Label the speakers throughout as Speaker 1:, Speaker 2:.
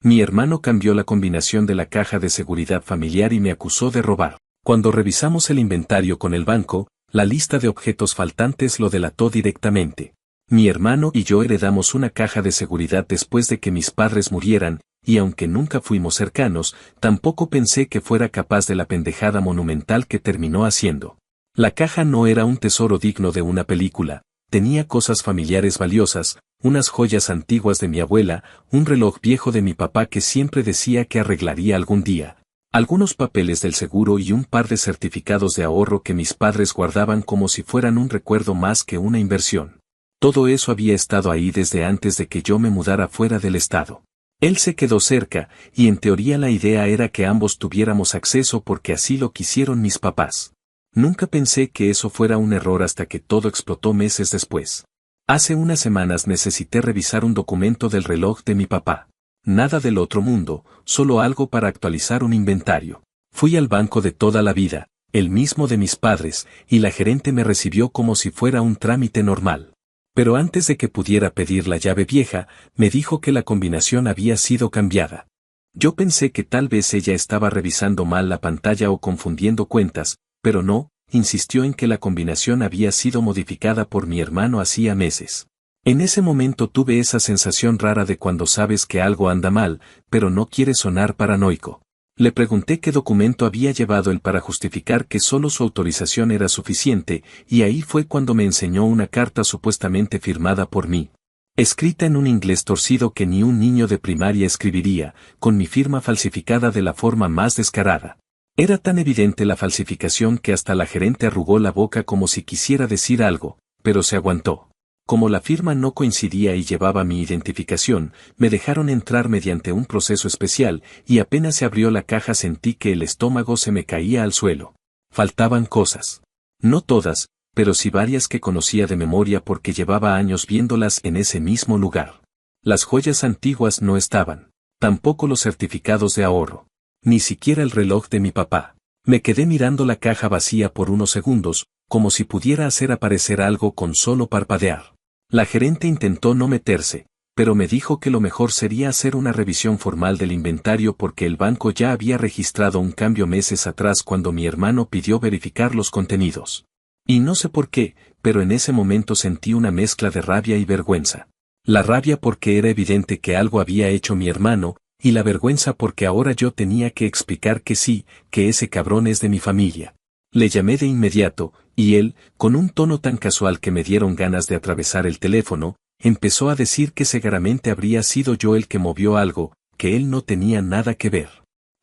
Speaker 1: Mi hermano cambió la combinación de la caja de seguridad familiar y me acusó de robar. Cuando revisamos el inventario con el banco, la lista de objetos faltantes lo delató directamente. Mi hermano y yo heredamos una caja de seguridad después de que mis padres murieran, y aunque nunca fuimos cercanos, tampoco pensé que fuera capaz de la pendejada monumental que terminó haciendo. La caja no era un tesoro digno de una película, tenía cosas familiares valiosas, unas joyas antiguas de mi abuela, un reloj viejo de mi papá que siempre decía que arreglaría algún día, algunos papeles del seguro y un par de certificados de ahorro que mis padres guardaban como si fueran un recuerdo más que una inversión. Todo eso había estado ahí desde antes de que yo me mudara fuera del estado. Él se quedó cerca, y en teoría la idea era que ambos tuviéramos acceso porque así lo quisieron mis papás. Nunca pensé que eso fuera un error hasta que todo explotó meses después. Hace unas semanas necesité revisar un documento del reloj de mi papá. Nada del otro mundo, solo algo para actualizar un inventario. Fui al banco de toda la vida, el mismo de mis padres, y la gerente me recibió como si fuera un trámite normal. Pero antes de que pudiera pedir la llave vieja, me dijo que la combinación había sido cambiada. Yo pensé que tal vez ella estaba revisando mal la pantalla o confundiendo cuentas, pero no, insistió en que la combinación había sido modificada por mi hermano hacía meses. En ese momento tuve esa sensación rara de cuando sabes que algo anda mal, pero no quieres sonar paranoico. Le pregunté qué documento había llevado él para justificar que solo su autorización era suficiente, y ahí fue cuando me enseñó una carta supuestamente firmada por mí. Escrita en un inglés torcido que ni un niño de primaria escribiría, con mi firma falsificada de la forma más descarada. Era tan evidente la falsificación que hasta la gerente arrugó la boca como si quisiera decir algo, pero se aguantó. Como la firma no coincidía y llevaba mi identificación, me dejaron entrar mediante un proceso especial, y apenas se abrió la caja sentí que el estómago se me caía al suelo. Faltaban cosas. No todas, pero sí varias que conocía de memoria porque llevaba años viéndolas en ese mismo lugar. Las joyas antiguas no estaban. Tampoco los certificados de ahorro. Ni siquiera el reloj de mi papá. Me quedé mirando la caja vacía por unos segundos, como si pudiera hacer aparecer algo con solo parpadear. La gerente intentó no meterse, pero me dijo que lo mejor sería hacer una revisión formal del inventario porque el banco ya había registrado un cambio meses atrás cuando mi hermano pidió verificar los contenidos. Y no sé por qué, pero en ese momento sentí una mezcla de rabia y vergüenza. La rabia porque era evidente que algo había hecho mi hermano, y la vergüenza porque ahora yo tenía que explicar que sí, que ese cabrón es de mi familia. Le llamé de inmediato, y él, con un tono tan casual que me dieron ganas de atravesar el teléfono, empezó a decir que seguramente habría sido yo el que movió algo, que él no tenía nada que ver.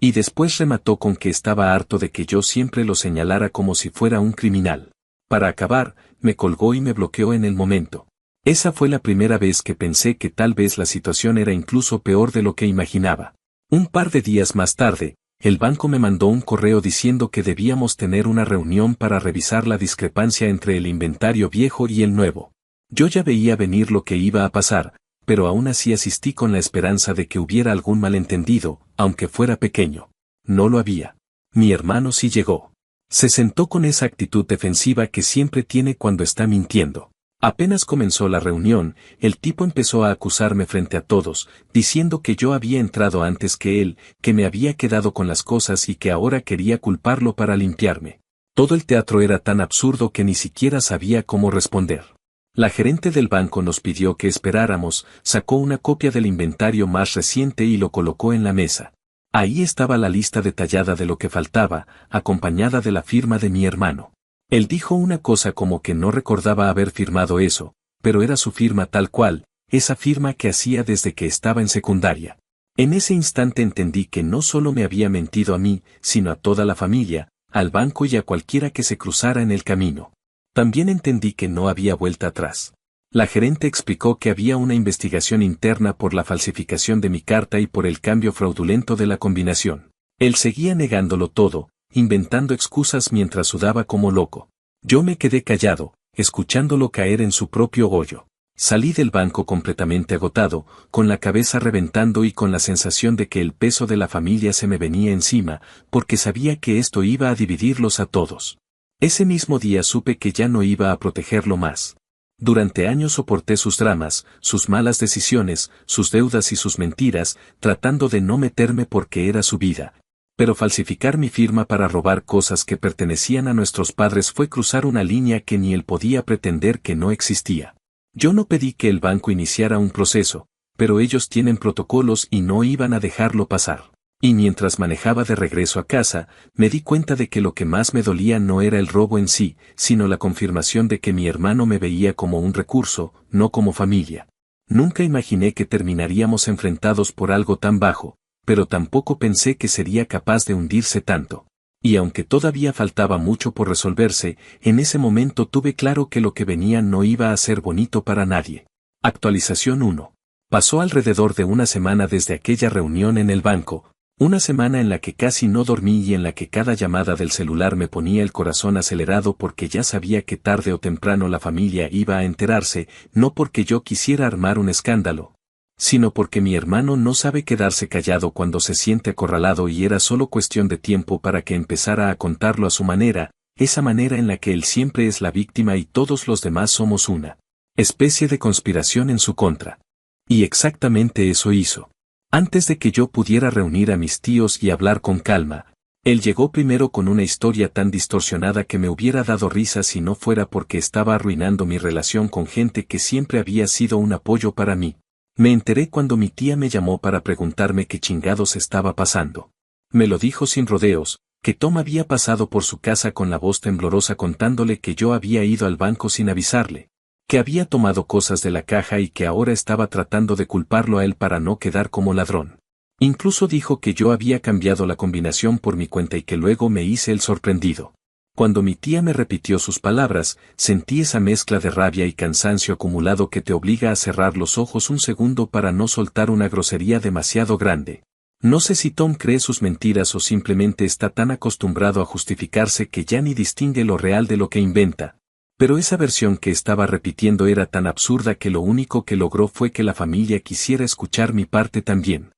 Speaker 1: Y después remató con que estaba harto de que yo siempre lo señalara como si fuera un criminal. Para acabar, me colgó y me bloqueó en el momento. Esa fue la primera vez que pensé que tal vez la situación era incluso peor de lo que imaginaba. Un par de días más tarde, el banco me mandó un correo diciendo que debíamos tener una reunión para revisar la discrepancia entre el inventario viejo y el nuevo. Yo ya veía venir lo que iba a pasar, pero aún así asistí con la esperanza de que hubiera algún malentendido, aunque fuera pequeño. No lo había. Mi hermano sí llegó. Se sentó con esa actitud defensiva que siempre tiene cuando está mintiendo. Apenas comenzó la reunión, el tipo empezó a acusarme frente a todos, diciendo que yo había entrado antes que él, que me había quedado con las cosas y que ahora quería culparlo para limpiarme. Todo el teatro era tan absurdo que ni siquiera sabía cómo responder. La gerente del banco nos pidió que esperáramos, sacó una copia del inventario más reciente y lo colocó en la mesa. Ahí estaba la lista detallada de lo que faltaba, acompañada de la firma de mi hermano. Él dijo una cosa como que no recordaba haber firmado eso, pero era su firma tal cual, esa firma que hacía desde que estaba en secundaria. En ese instante entendí que no solo me había mentido a mí, sino a toda la familia, al banco y a cualquiera que se cruzara en el camino. También entendí que no había vuelta atrás. La gerente explicó que había una investigación interna por la falsificación de mi carta y por el cambio fraudulento de la combinación. Él seguía negándolo todo, inventando excusas mientras sudaba como loco. Yo me quedé callado, escuchándolo caer en su propio hoyo. Salí del banco completamente agotado, con la cabeza reventando y con la sensación de que el peso de la familia se me venía encima, porque sabía que esto iba a dividirlos a todos. Ese mismo día supe que ya no iba a protegerlo más. Durante años soporté sus dramas, sus malas decisiones, sus deudas y sus mentiras, tratando de no meterme porque era su vida. Pero falsificar mi firma para robar cosas que pertenecían a nuestros padres fue cruzar una línea que ni él podía pretender que no existía. Yo no pedí que el banco iniciara un proceso, pero ellos tienen protocolos y no iban a dejarlo pasar. Y mientras manejaba de regreso a casa, me di cuenta de que lo que más me dolía no era el robo en sí, sino la confirmación de que mi hermano me veía como un recurso, no como familia. Nunca imaginé que terminaríamos enfrentados por algo tan bajo, pero tampoco pensé que sería capaz de hundirse tanto. Y aunque todavía faltaba mucho por resolverse, en ese momento tuve claro que lo que venía no iba a ser bonito para nadie. Actualización 1. Pasó alrededor de una semana desde aquella reunión en el banco, una semana en la que casi no dormí y en la que cada llamada del celular me ponía el corazón acelerado porque ya sabía que tarde o temprano la familia iba a enterarse, no porque yo quisiera armar un escándalo, sino porque mi hermano no sabe quedarse callado cuando se siente acorralado y era solo cuestión de tiempo para que empezara a contarlo a su manera, esa manera en la que él siempre es la víctima y todos los demás somos una especie de conspiración en su contra. Y exactamente eso hizo. Antes de que yo pudiera reunir a mis tíos y hablar con calma, él llegó primero con una historia tan distorsionada que me hubiera dado risa si no fuera porque estaba arruinando mi relación con gente que siempre había sido un apoyo para mí. Me enteré cuando mi tía me llamó para preguntarme qué chingados estaba pasando. Me lo dijo sin rodeos, que Tom había pasado por su casa con la voz temblorosa contándole que yo había ido al banco sin avisarle, que había tomado cosas de la caja y que ahora estaba tratando de culparlo a él para no quedar como ladrón. Incluso dijo que yo había cambiado la combinación por mi cuenta y que luego me hice el sorprendido. Cuando mi tía me repitió sus palabras, sentí esa mezcla de rabia y cansancio acumulado que te obliga a cerrar los ojos un segundo para no soltar una grosería demasiado grande. No sé si Tom cree sus mentiras o simplemente está tan acostumbrado a justificarse que ya ni distingue lo real de lo que inventa. Pero esa versión que estaba repitiendo era tan absurda que lo único que logró fue que la familia quisiera escuchar mi parte también.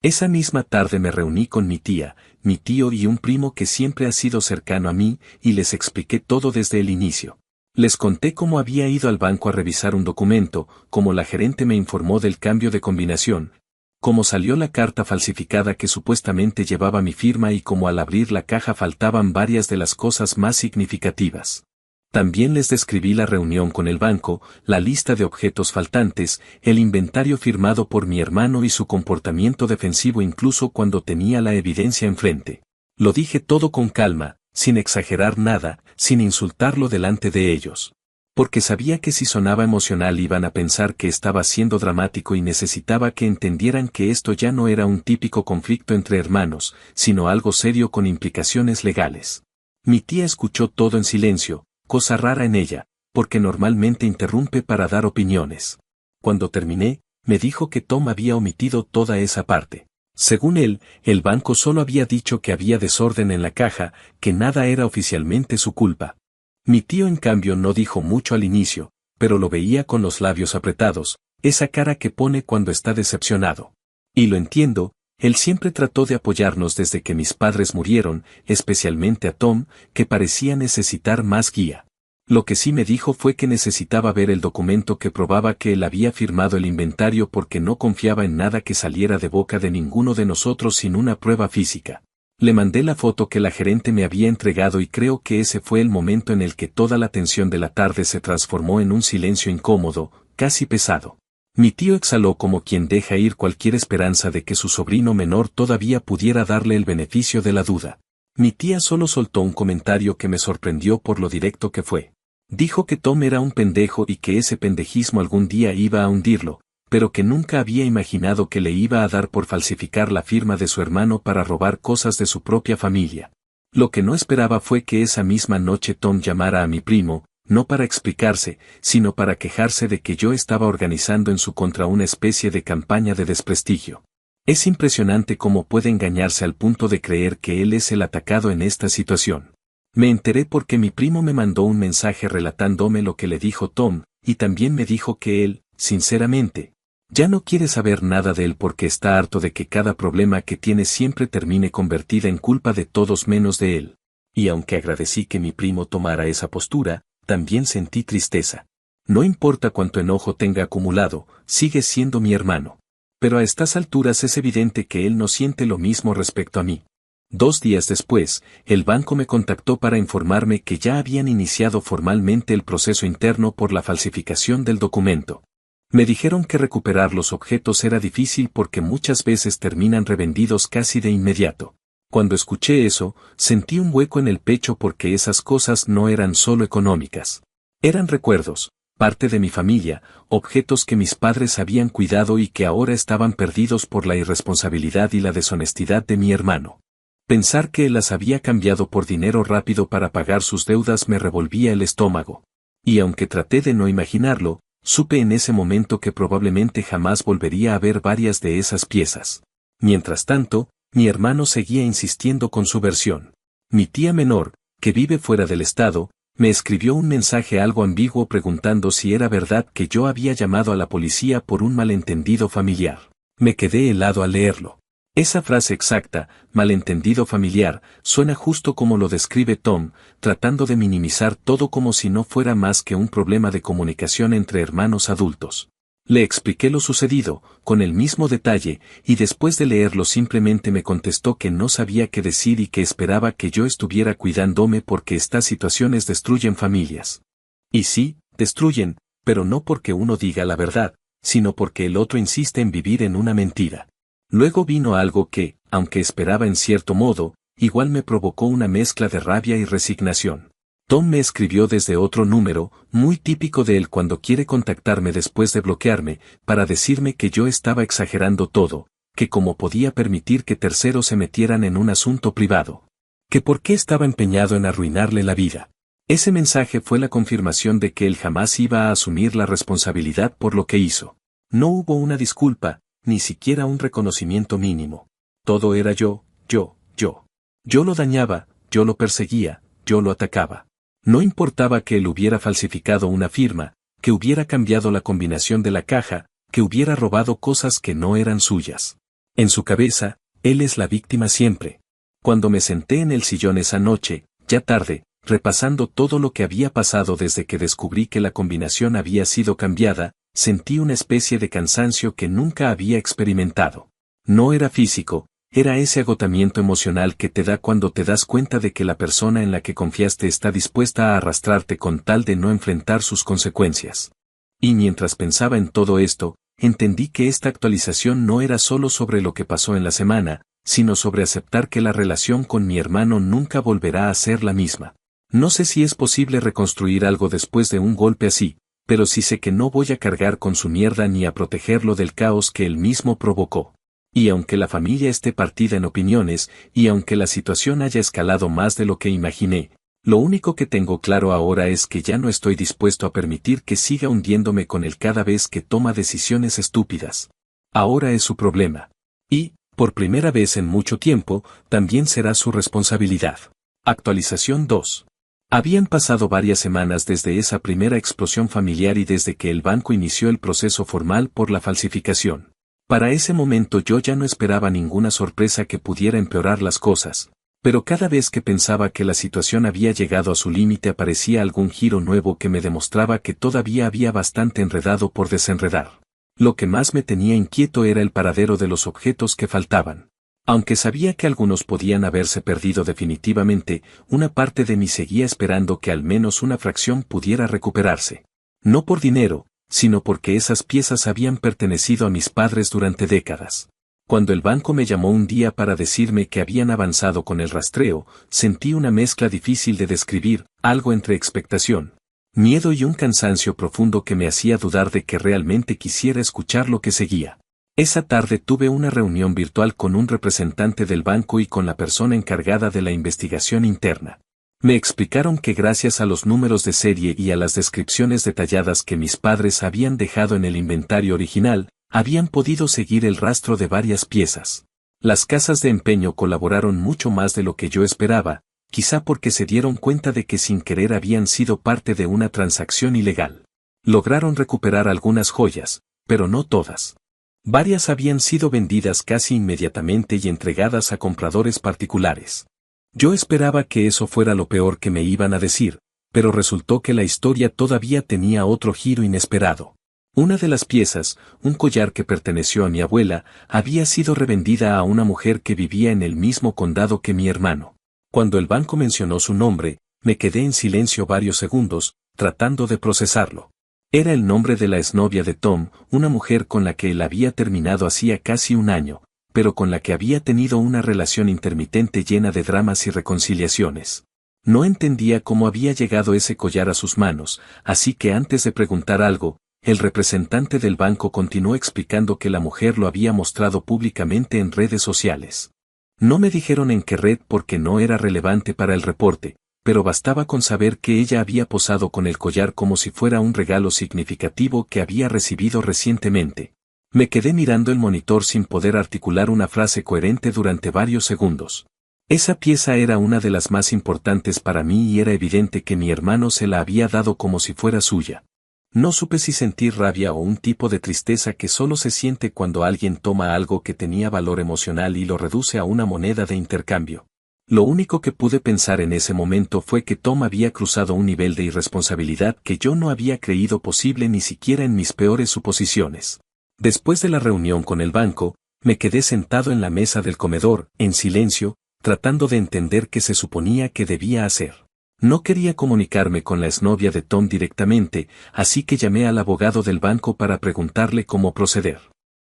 Speaker 1: Esa misma tarde me reuní con mi tía, mi tío y un primo que siempre ha sido cercano a mí, y les expliqué todo desde el inicio. Les conté cómo había ido al banco a revisar un documento, cómo la gerente me informó del cambio de combinación, cómo salió la carta falsificada que supuestamente llevaba mi firma y cómo al abrir la caja faltaban varias de las cosas más significativas. También les describí la reunión con el banco, la lista de objetos faltantes, el inventario firmado por mi hermano y su comportamiento defensivo incluso cuando tenía la evidencia enfrente. Lo dije todo con calma, sin exagerar nada, sin insultarlo delante de ellos. Porque sabía que si sonaba emocional iban a pensar que estaba siendo dramático y necesitaba que entendieran que esto ya no era un típico conflicto entre hermanos, sino algo serio con implicaciones legales. Mi tía escuchó todo en silencio, cosa rara en ella, porque normalmente interrumpe para dar opiniones. Cuando terminé, me dijo que Tom había omitido toda esa parte. Según él, el banco solo había dicho que había desorden en la caja, que nada era oficialmente su culpa. Mi tío en cambio no dijo mucho al inicio, pero lo veía con los labios apretados, esa cara que pone cuando está decepcionado. Y lo entiendo, él siempre trató de apoyarnos desde que mis padres murieron, especialmente a Tom, que parecía necesitar más guía. Lo que sí me dijo fue que necesitaba ver el documento que probaba que él había firmado el inventario porque no confiaba en nada que saliera de boca de ninguno de nosotros sin una prueba física. Le mandé la foto que la gerente me había entregado y creo que ese fue el momento en el que toda la tensión de la tarde se transformó en un silencio incómodo, casi pesado. Mi tío exhaló como quien deja ir cualquier esperanza de que su sobrino menor todavía pudiera darle el beneficio de la duda. Mi tía solo soltó un comentario que me sorprendió por lo directo que fue. Dijo que Tom era un pendejo y que ese pendejismo algún día iba a hundirlo, pero que nunca había imaginado que le iba a dar por falsificar la firma de su hermano para robar cosas de su propia familia. Lo que no esperaba fue que esa misma noche Tom llamara a mi primo, no para explicarse, sino para quejarse de que yo estaba organizando en su contra una especie de campaña de desprestigio. Es impresionante cómo puede engañarse al punto de creer que él es el atacado en esta situación. Me enteré porque mi primo me mandó un mensaje relatándome lo que le dijo Tom, y también me dijo que él, sinceramente, ya no quiere saber nada de él porque está harto de que cada problema que tiene siempre termine convertida en culpa de todos menos de él. Y aunque agradecí que mi primo tomara esa postura, también sentí tristeza. No importa cuánto enojo tenga acumulado, sigue siendo mi hermano. Pero a estas alturas es evidente que él no siente lo mismo respecto a mí. 2 días después, el banco me contactó para informarme que ya habían iniciado formalmente el proceso interno por la falsificación del documento. Me dijeron que recuperar los objetos era difícil porque muchas veces terminan revendidos casi de inmediato. Cuando escuché eso, sentí un hueco en el pecho porque esas cosas no eran solo económicas. Eran recuerdos, parte de mi familia, objetos que mis padres habían cuidado y que ahora estaban perdidos por la irresponsabilidad y la deshonestidad de mi hermano. Pensar que él las había cambiado por dinero rápido para pagar sus deudas me revolvía el estómago. Y aunque traté de no imaginarlo, supe en ese momento que probablemente jamás volvería a ver varias de esas piezas. Mientras tanto, mi hermano seguía insistiendo con su versión. Mi tía menor, que vive fuera del estado, me escribió un mensaje algo ambiguo preguntando si era verdad que yo había llamado a la policía por un malentendido familiar. Me quedé helado al leerlo. Esa frase exacta, malentendido familiar, suena justo como lo describe Tom, tratando de minimizar todo como si no fuera más que un problema de comunicación entre hermanos adultos. Le expliqué lo sucedido, con el mismo detalle, y después de leerlo simplemente me contestó que no sabía qué decir y que esperaba que yo estuviera cuidándome porque estas situaciones destruyen familias. Y sí, destruyen, pero no porque uno diga la verdad, sino porque el otro insiste en vivir en una mentira. Luego vino algo que, aunque esperaba en cierto modo, igual me provocó una mezcla de rabia y resignación. Tom me escribió desde otro número, muy típico de él cuando quiere contactarme después de bloquearme, para decirme que yo estaba exagerando todo, que cómo podía permitir que terceros se metieran en un asunto privado. Que por qué estaba empeñado en arruinarle la vida. Ese mensaje fue la confirmación de que él jamás iba a asumir la responsabilidad por lo que hizo. No hubo una disculpa, ni siquiera un reconocimiento mínimo. Todo era yo. Yo lo dañaba, yo lo perseguía, yo lo atacaba. No importaba que él hubiera falsificado una firma, que hubiera cambiado la combinación de la caja, que hubiera robado cosas que no eran suyas. En su cabeza, él es la víctima siempre. Cuando me senté en el sillón esa noche, ya tarde, repasando todo lo que había pasado desde que descubrí que la combinación había sido cambiada, sentí una especie de cansancio que nunca había experimentado. No era físico, era ese agotamiento emocional que te da cuando te das cuenta de que la persona en la que confiaste está dispuesta a arrastrarte con tal de no enfrentar sus consecuencias. Y mientras pensaba en todo esto, entendí que esta actualización no era solo sobre lo que pasó en la semana, sino sobre aceptar que la relación con mi hermano nunca volverá a ser la misma. No sé si es posible reconstruir algo después de un golpe así, pero sí sé que no voy a cargar con su mierda ni a protegerlo del caos que él mismo provocó. Y aunque la familia esté partida en opiniones, y aunque la situación haya escalado más de lo que imaginé, lo único que tengo claro ahora es que ya no estoy dispuesto a permitir que siga hundiéndome con él cada vez que toma decisiones estúpidas. Ahora es su problema. Y, por primera vez en mucho tiempo, también será su responsabilidad. Actualización 2. Habían pasado varias semanas desde esa primera explosión familiar y desde que el banco inició el proceso formal por la falsificación. Para ese momento yo ya no esperaba ninguna sorpresa que pudiera empeorar las cosas, pero cada vez que pensaba que la situación había llegado a su límite aparecía algún giro nuevo que me demostraba que todavía había bastante enredado por desenredar. Lo que más me tenía inquieto era el paradero de los objetos que faltaban. Aunque sabía que algunos podían haberse perdido definitivamente, una parte de mí seguía esperando que al menos una fracción pudiera recuperarse. No por dinero, sino porque esas piezas habían pertenecido a mis padres durante décadas. Cuando el banco me llamó un día para decirme que habían avanzado con el rastreo, sentí una mezcla difícil de describir, algo entre expectación, miedo y un cansancio profundo que me hacía dudar de que realmente quisiera escuchar lo que seguía. Esa tarde tuve una reunión virtual con un representante del banco y con la persona encargada de la investigación interna. Me explicaron que gracias a los números de serie y a las descripciones detalladas que mis padres habían dejado en el inventario original, habían podido seguir el rastro de varias piezas. Las casas de empeño colaboraron mucho más de lo que yo esperaba, quizá porque se dieron cuenta de que sin querer habían sido parte de una transacción ilegal. Lograron recuperar algunas joyas, pero no todas. Varias habían sido vendidas casi inmediatamente y entregadas a compradores particulares. Yo esperaba que eso fuera lo peor que me iban a decir, Pero resultó que la historia todavía tenía otro giro inesperado. Una de las piezas, un collar que perteneció a mi abuela, había sido revendida a una mujer que vivía en el mismo condado que mi hermano. Cuando el banco mencionó su nombre, me quedé en silencio varios segundos, tratando de procesarlo. Era el nombre de la exnovia de Tom, una mujer con la que él había terminado hacía casi un año, pero con la que había tenido una relación intermitente llena de dramas y reconciliaciones. No entendía cómo había llegado ese collar a sus manos, así que antes de preguntar algo, el representante del banco continuó explicando que la mujer lo había mostrado públicamente en redes sociales. No me dijeron en qué red porque no era relevante para el reporte, pero bastaba con saber que ella había posado con el collar como si fuera un regalo significativo que había recibido recientemente. Me quedé mirando el monitor sin poder articular una frase coherente durante varios segundos. Esa pieza era una de las más importantes para mí y era evidente que mi hermano se la había dado como si fuera suya. No supe si sentir rabia o un tipo de tristeza que solo se siente cuando alguien toma algo que tenía valor emocional y lo reduce a una moneda de intercambio. Lo único que pude pensar en ese momento fue que Tom había cruzado un nivel de irresponsabilidad que yo no había creído posible ni siquiera en mis peores suposiciones. Después de la reunión con el banco, me quedé sentado en la mesa del comedor, en silencio, tratando de entender qué se suponía que debía hacer. No quería comunicarme con la exnovia de Tom directamente, así que llamé al abogado del banco para preguntarle cómo proceder.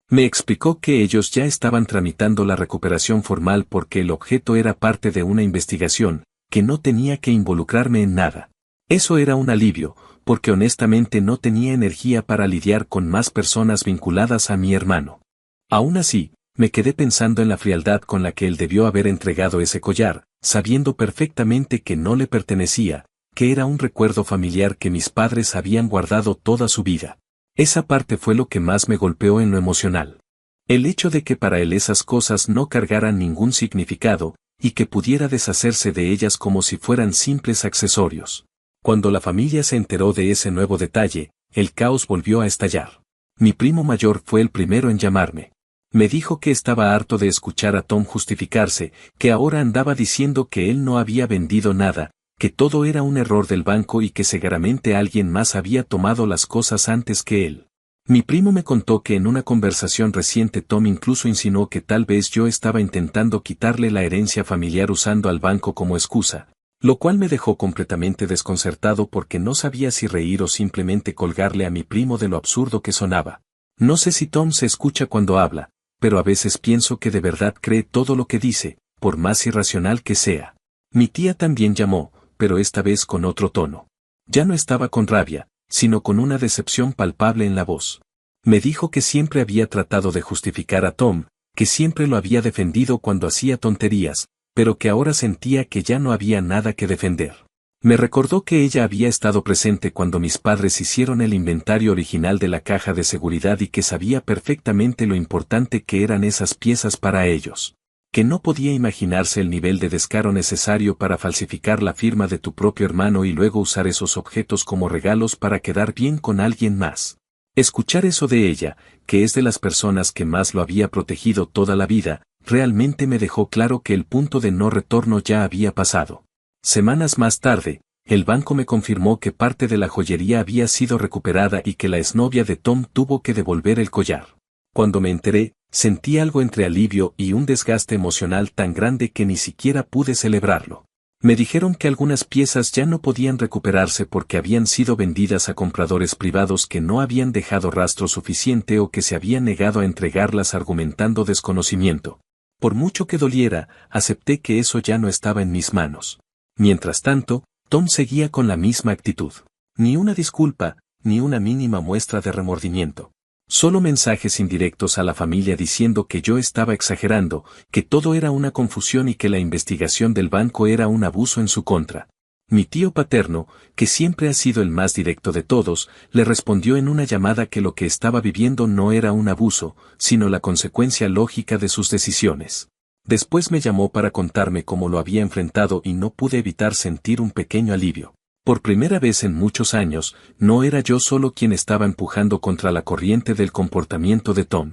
Speaker 1: Me explicó que ellos ya estaban tramitando la recuperación formal porque el objeto era parte de una investigación, que no tenía que involucrarme en nada. Eso era un alivio, porque honestamente no tenía energía para lidiar con más personas vinculadas a mi hermano. Aún así, me quedé pensando en la frialdad con la que él debió haber entregado ese collar, sabiendo perfectamente que no le pertenecía, que era un recuerdo familiar que mis padres habían guardado toda su vida. Esa parte fue lo que más me golpeó en lo emocional. El hecho de que para él esas cosas no cargaran ningún significado, y que pudiera deshacerse de ellas como si fueran simples accesorios. Cuando la familia se enteró de ese nuevo detalle, el caos volvió a estallar. Mi primo mayor fue el primero en llamarme. Me dijo que estaba harto de escuchar a Tom justificarse, que ahora andaba diciendo que él no había vendido nada, que todo era un error del banco y que seguramente alguien más había tomado las cosas antes que él. Mi primo me contó que en una conversación reciente Tom incluso insinuó que tal vez yo estaba intentando quitarle la herencia familiar usando al banco como excusa, lo cual me dejó completamente desconcertado porque no sabía si reír o simplemente colgarle a mi primo de lo absurdo que sonaba. No sé si Tom se escucha cuando habla, pero a veces pienso que de verdad cree todo lo que dice, por más irracional que sea. Mi tía también llamó, pero esta vez con otro tono. Ya no estaba con rabia, sino con una decepción palpable en la voz. Me dijo que siempre había tratado de justificar a Tom, que siempre lo había defendido cuando hacía tonterías, pero que ahora sentía que ya no había nada que defender. Me recordó que ella había estado presente cuando mis padres hicieron el inventario original de la caja de seguridad y que sabía perfectamente lo importante que eran esas piezas para ellos. Que no podía imaginarse el nivel de descaro necesario para falsificar la firma de tu propio hermano y luego usar esos objetos como regalos para quedar bien con alguien más. Escuchar eso de ella, que es de las personas que más lo había protegido toda la vida, realmente me dejó claro que el punto de no retorno ya había pasado. Semanas más tarde, el banco me confirmó que parte de la joyería había sido recuperada y que la exnovia de Tom tuvo que devolver el collar. Cuando me enteré, sentí algo entre alivio y un desgaste emocional tan grande que ni siquiera pude celebrarlo. Me dijeron que algunas piezas ya no podían recuperarse porque habían sido vendidas a compradores privados que no habían dejado rastro suficiente o que se habían negado a entregarlas argumentando desconocimiento. Por mucho que doliera, acepté que eso ya no estaba en mis manos. Mientras tanto, Tom seguía con la misma actitud. Ni una disculpa, ni una mínima muestra de remordimiento. Solo mensajes indirectos a la familia diciendo que yo estaba exagerando, que todo era una confusión y que la investigación del banco era un abuso en su contra. Mi tío paterno, que siempre ha sido el más directo de todos, le respondió en una llamada que lo que estaba viviendo no era un abuso, sino la consecuencia lógica de sus decisiones. Después me llamó para contarme cómo lo había enfrentado y no pude evitar sentir un pequeño alivio. Por primera vez en muchos años, no era yo solo quien estaba empujando contra la corriente del comportamiento de Tom.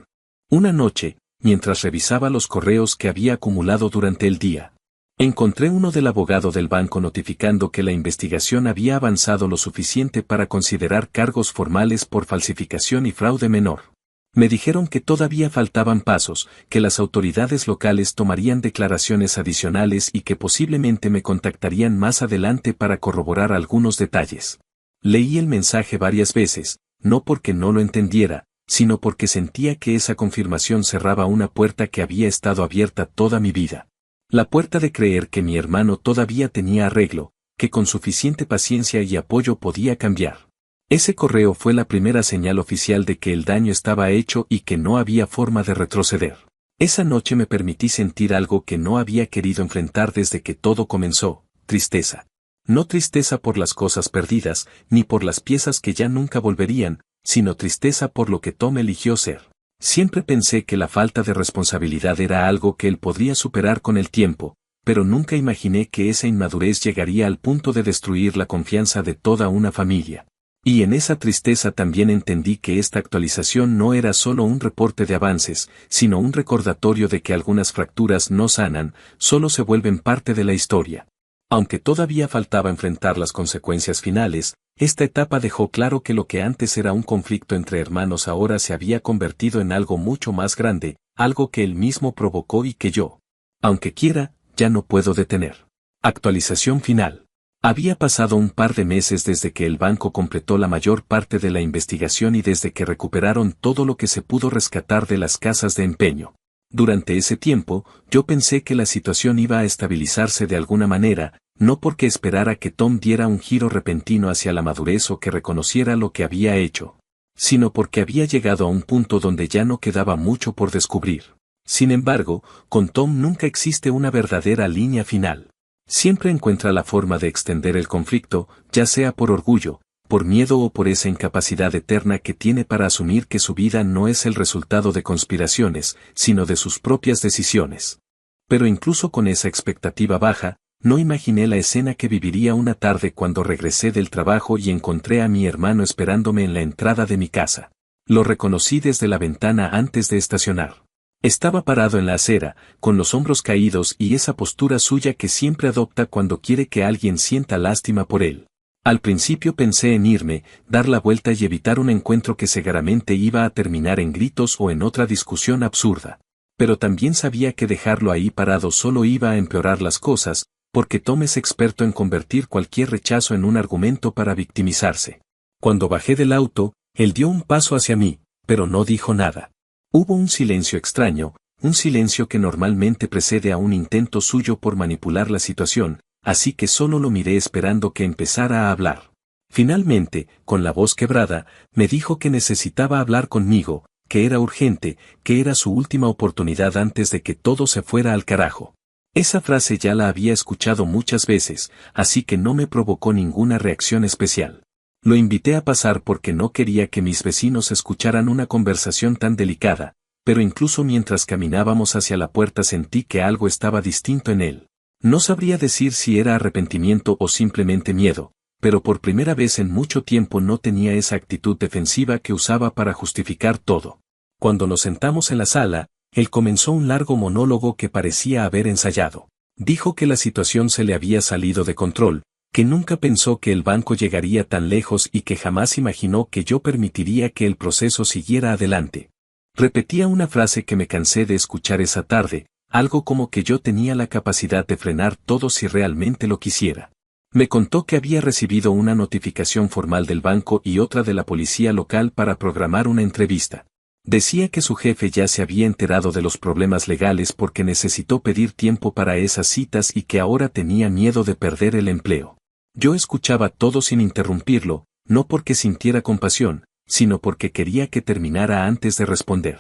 Speaker 1: Una noche, mientras revisaba los correos que había acumulado durante el día, Encontré uno del abogado del banco notificando que la investigación había avanzado lo suficiente para considerar cargos formales por falsificación y fraude menor. Me dijeron que todavía faltaban pasos, que las autoridades locales tomarían declaraciones adicionales y que posiblemente me contactarían más adelante para corroborar algunos detalles. Leí el mensaje varias veces, no porque no lo entendiera, sino porque sentía que esa confirmación cerraba una puerta que había estado abierta toda mi vida. La puerta de creer que mi hermano todavía tenía arreglo, que con suficiente paciencia y apoyo podía cambiar. Ese correo fue la primera señal oficial de que el daño estaba hecho y que no había forma de retroceder. Esa noche me permití sentir algo que no había querido enfrentar desde que todo comenzó, tristeza. No tristeza por las cosas perdidas, ni por las piezas que ya nunca volverían, sino tristeza por lo que Tom eligió ser. Siempre pensé que la falta de responsabilidad era algo que él podría superar con el tiempo, pero nunca imaginé que esa inmadurez llegaría al punto de destruir la confianza de toda una familia. Y en esa tristeza también entendí que esta actualización no era solo un reporte de avances, sino un recordatorio de que algunas fracturas no sanan, solo se vuelven parte de la historia. Aunque todavía faltaba enfrentar las consecuencias finales, esta etapa dejó claro que lo que antes era un conflicto entre hermanos ahora se había convertido en algo mucho más grande, algo que él mismo provocó y que yo, aunque quiera, ya no puedo detener. Actualización final. Había pasado un par de meses desde que el banco completó la mayor parte de la investigación y desde que recuperaron todo lo que se pudo rescatar de las casas de empeño. Durante ese tiempo, yo pensé que la situación iba a estabilizarse de alguna manera, no porque esperara que Tom diera un giro repentino hacia la madurez o que reconociera lo que había hecho, sino porque había llegado a un punto donde ya no quedaba mucho por descubrir. Sin embargo, con Tom nunca existe una verdadera línea final. Siempre encuentra la forma de extender el conflicto, ya sea por orgullo, por miedo o por esa incapacidad eterna que tiene para asumir que su vida no es el resultado de conspiraciones, sino de sus propias decisiones. Pero incluso con esa expectativa baja, no imaginé la escena que viviría una tarde cuando regresé del trabajo y encontré a mi hermano esperándome en la entrada de mi casa. Lo reconocí desde la ventana antes de estacionar. Estaba parado en la acera, con los hombros caídos y esa postura suya que siempre adopta cuando quiere que alguien sienta lástima por él. Al principio pensé en irme, dar la vuelta y evitar un encuentro que seguramente iba a terminar en gritos o en otra discusión absurda. Pero también sabía que dejarlo ahí parado solo iba a empeorar las cosas, porque Tom es experto en convertir cualquier rechazo en un argumento para victimizarse. Cuando bajé del auto, él dio un paso hacia mí, pero no dijo nada. Hubo un silencio extraño, un silencio que normalmente precede a un intento suyo por manipular la situación, así que solo lo miré esperando que empezara a hablar. Finalmente, con la voz quebrada, me dijo que necesitaba hablar conmigo, que era urgente, que era su última oportunidad antes de que todo se fuera al carajo. Esa frase ya la había escuchado muchas veces, así que no me provocó ninguna reacción especial. Lo invité a pasar porque no quería que mis vecinos escucharan una conversación tan delicada, pero incluso mientras caminábamos hacia la puerta sentí que algo estaba distinto en él. No sabría decir si era arrepentimiento o simplemente miedo, pero por primera vez en mucho tiempo no tenía esa actitud defensiva que usaba para justificar todo. Cuando nos sentamos en la sala, él comenzó un largo monólogo que parecía haber ensayado. Dijo que la situación se le había salido de control, que nunca pensó que el banco llegaría tan lejos y que jamás imaginó que yo permitiría que el proceso siguiera adelante. Repetía una frase que me cansé de escuchar esa tarde, algo como que yo tenía la capacidad de frenar todo si realmente lo quisiera. Me contó que había recibido una notificación formal del banco y otra de la policía local para programar una entrevista. Decía que su jefe ya se había enterado de los problemas legales porque necesitó pedir tiempo para esas citas y que ahora tenía miedo de perder el empleo. Yo escuchaba todo sin interrumpirlo, no porque sintiera compasión, sino porque quería que terminara antes de responder.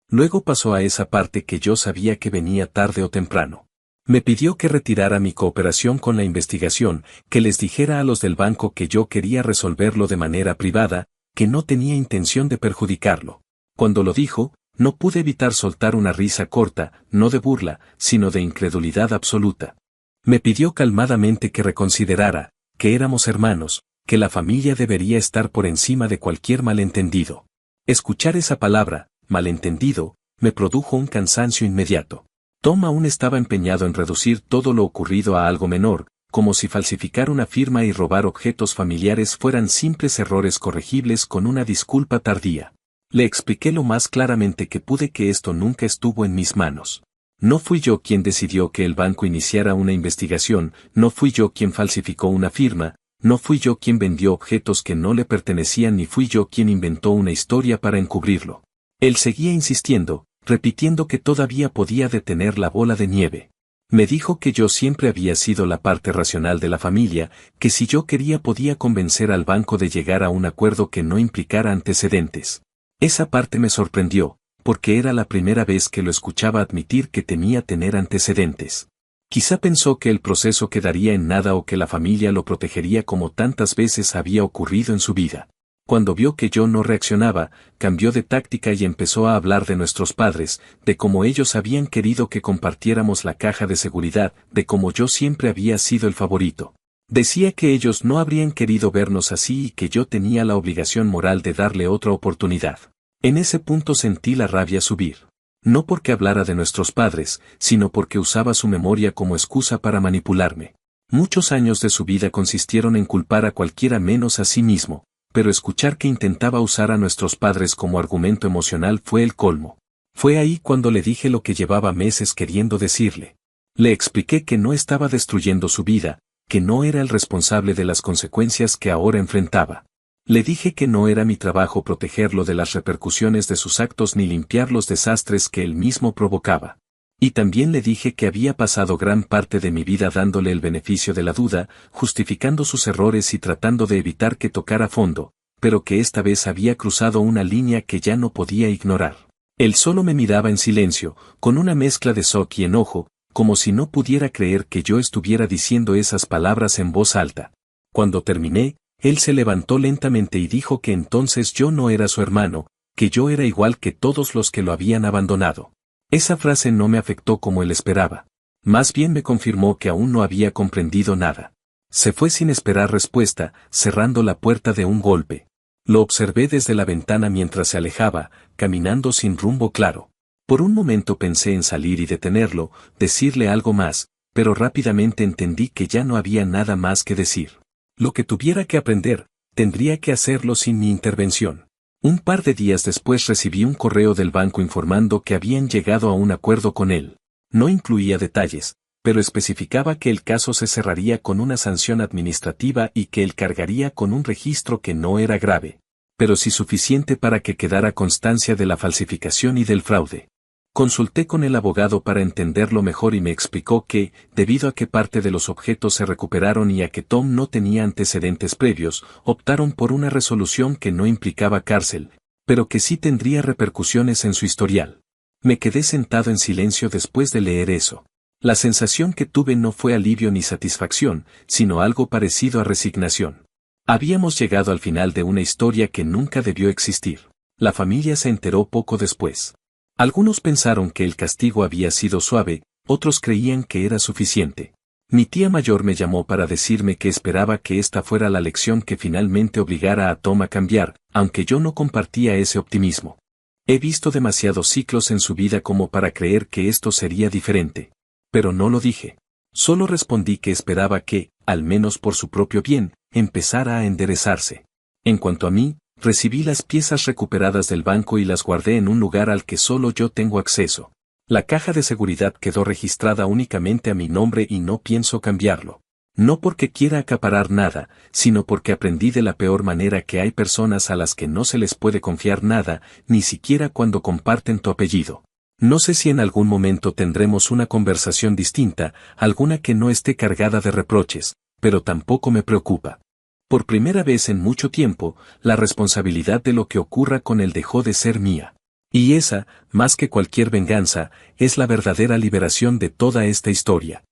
Speaker 1: Luego pasó a esa parte que yo sabía que venía tarde o temprano. Me pidió que retirara mi cooperación con la investigación, que les dijera a los del banco que yo quería resolverlo de manera privada, que no tenía intención de perjudicarlo. Cuando lo dijo, no pude evitar soltar una risa corta, no de burla, sino de incredulidad absoluta. Me pidió calmadamente que reconsiderara, que éramos hermanos, que la familia debería estar por encima de cualquier malentendido. Escuchar esa palabra, malentendido, me produjo un cansancio inmediato. Tom aún estaba empeñado en reducir todo lo ocurrido a algo menor, como si falsificar una firma y robar objetos familiares fueran simples errores corregibles con una disculpa tardía. Le expliqué lo más claramente que pude que esto nunca estuvo en mis manos. No fui yo quien decidió que el banco iniciara una investigación, no fui yo quien falsificó una firma, no fui yo quien vendió objetos que no le pertenecían ni fui yo quien inventó una historia para encubrirlo. Él seguía insistiendo, repitiendo que todavía podía detener la bola de nieve. Me dijo que yo siempre había sido la parte racional de la familia, que si yo quería podía convencer al banco de llegar a un acuerdo que no implicara antecedentes. Esa parte me sorprendió, porque era la primera vez que lo escuchaba admitir que temía tener antecedentes. Quizá pensó que el proceso quedaría en nada o que la familia lo protegería como tantas veces había ocurrido en su vida. Cuando vio que yo no reaccionaba, cambió de táctica y empezó a hablar de nuestros padres, de cómo ellos habían querido que compartiéramos la caja de seguridad, de cómo yo siempre había sido el favorito. Decía que ellos no habrían querido vernos así y que yo tenía la obligación moral de darle otra oportunidad. En ese punto sentí la rabia subir. No porque hablara de nuestros padres, sino porque usaba su memoria como excusa para manipularme. Muchos años de su vida consistieron en culpar a cualquiera menos a sí mismo, pero escuchar que intentaba usar a nuestros padres como argumento emocional fue el colmo. Fue ahí cuando le dije lo que llevaba meses queriendo decirle. Le expliqué que no estaba destruyendo su vida, que no era el responsable de las consecuencias que ahora enfrentaba. Le dije que no era mi trabajo protegerlo de las repercusiones de sus actos ni limpiar los desastres que él mismo provocaba. Y también le dije que había pasado gran parte de mi vida dándole el beneficio de la duda, justificando sus errores y tratando de evitar que tocara fondo, pero que esta vez había cruzado una línea que ya no podía ignorar. Él solo me miraba en silencio, con una mezcla de shock y enojo, como si no pudiera creer que yo estuviera diciendo esas palabras en voz alta. Cuando terminé, él se levantó lentamente y dijo que entonces yo no era su hermano, que yo era igual que todos los que lo habían abandonado. Esa frase no me afectó como él esperaba. Más bien me confirmó que aún no había comprendido nada. Se fue sin esperar respuesta, cerrando la puerta de un golpe. Lo observé desde la ventana mientras se alejaba, caminando sin rumbo claro. Por un momento pensé en salir y detenerlo, decirle algo más, pero rápidamente entendí que ya no había nada más que decir. Lo que tuviera que aprender, tendría que hacerlo sin mi intervención. Un par de días después recibí un correo del banco informando que habían llegado a un acuerdo con él. No incluía detalles, pero especificaba que el caso se cerraría con una sanción administrativa y que él cargaría con un registro que no era grave, pero sí suficiente para que quedara constancia de la falsificación y del fraude. Consulté con el abogado para entenderlo mejor y me explicó que, debido a que parte de los objetos se recuperaron y a que Tom no tenía antecedentes previos, optaron por una resolución que no implicaba cárcel, pero que sí tendría repercusiones en su historial. Me quedé sentado en silencio después de leer eso. La sensación que tuve no fue alivio ni satisfacción, sino algo parecido a resignación. Habíamos llegado al final de una historia que nunca debió existir. La familia se enteró poco después. Algunos pensaron que el castigo había sido suave, otros creían que era suficiente. Mi tía mayor me llamó para decirme que esperaba que esta fuera la lección que finalmente obligara a Tom a cambiar, aunque yo no compartía ese optimismo. He visto demasiados ciclos en su vida como para creer que esto sería diferente. Pero no lo dije. Solo respondí que esperaba que, al menos por su propio bien, empezara a enderezarse. En cuanto a mí, recibí las piezas recuperadas del banco y las guardé en un lugar al que solo yo tengo acceso. La caja de seguridad quedó registrada únicamente a mi nombre y no pienso cambiarlo. No porque quiera acaparar nada, sino porque aprendí de la peor manera que hay personas a las que no se les puede confiar nada, ni siquiera cuando comparten tu apellido. No sé si en algún momento tendremos una conversación distinta, alguna que no esté cargada de reproches, pero tampoco me preocupa. Por primera vez en mucho tiempo, la responsabilidad de lo que ocurra con él dejó de ser mía. Y esa, más que cualquier venganza, es la verdadera liberación de toda esta historia.